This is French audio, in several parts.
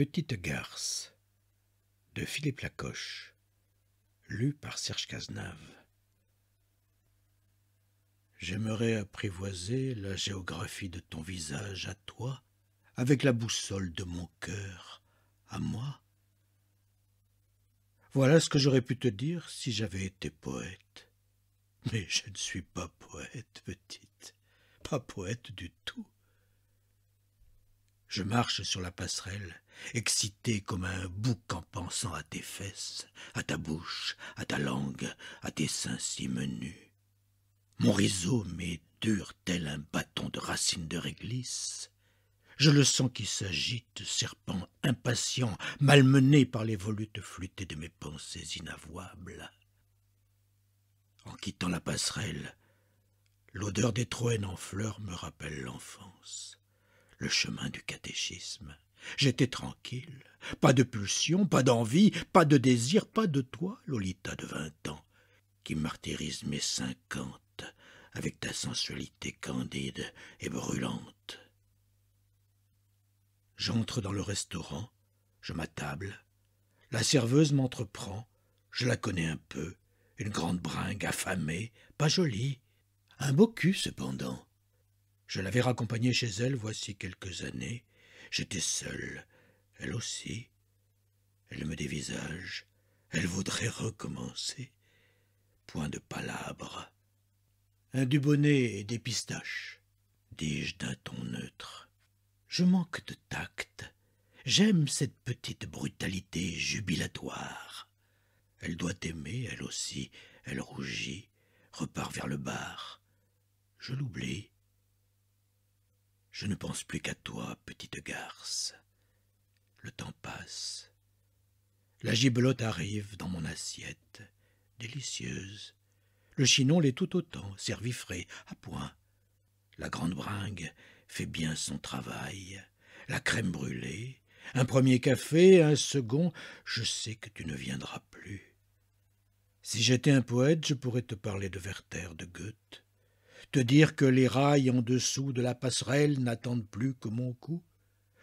Petite garce de Philippe Lacoche, lu par Serge Cazenave. J'aimerais apprivoiser la géographie de ton visage à toi, avec la boussole de mon cœur à moi. Voilà ce que j'aurais pu te dire si j'avais été poète. Mais je ne suis pas poète, petite, pas poète du tout. Je marche sur la passerelle, excité comme un bouc en pensant à tes fesses, à ta bouche, à ta langue, à tes seins si menus. Mon rhizome est dur tel un bâton de racine de réglisse. Je le sens qui s'agite, serpent impatient, malmené par les volutes flûtées de mes pensées inavouables. En quittant la passerelle, l'odeur des troènes en fleurs me rappelle l'enfance. Le chemin du catéchisme. J'étais tranquille, pas de pulsion, pas d'envie, pas de désir, pas de toi, Lolita de 20 ans, qui martyrise mes 50 avec ta sensualité candide et brûlante. J'entre dans le restaurant, je m'attable, la serveuse m'entreprend, je la connais un peu, une grande bringue affamée, pas jolie, un beau cul cependant. Je l'avais raccompagnée chez elle voici quelques années. J'étais seul, elle aussi. Elle me dévisage, elle voudrait recommencer. Point de palabre. Un Dubonnet et des pistaches, dis-je d'un ton neutre. Je manque de tact. J'aime cette petite brutalité jubilatoire. Elle doit aimer, elle aussi. Elle rougit, repart vers le bar. Je l'oublie. Je ne pense plus qu'à toi, petite garce. Le temps passe. La gibelotte arrive dans mon assiette, délicieuse. Le chinon l'est tout autant, servi frais, à point. La grande bringue fait bien son travail. La crème brûlée, un premier café, un second, je sais que tu ne viendras plus. Si j'étais un poète, je pourrais te parler de Werther, de Goethe, te dire que les rails en dessous de la passerelle n'attendent plus que mon cou.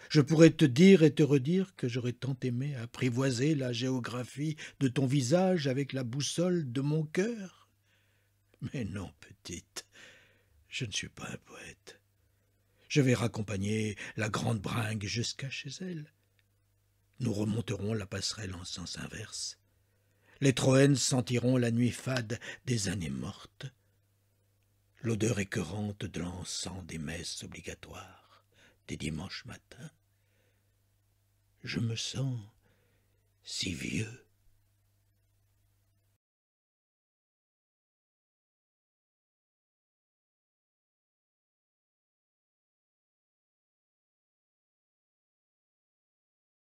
Je pourrais te dire et te redire que j'aurais tant aimé apprivoiser la géographie de ton visage avec la boussole de mon cœur. Mais non, petite, je ne suis pas un poète. Je vais raccompagner la grande bringue jusqu'à chez elle. Nous remonterons la passerelle en sens inverse. Les Troènes sentiront la nuit fade des années mortes, l'odeur écœurante de l'encens des messes obligatoires, des dimanches matins. Je me sens si vieux.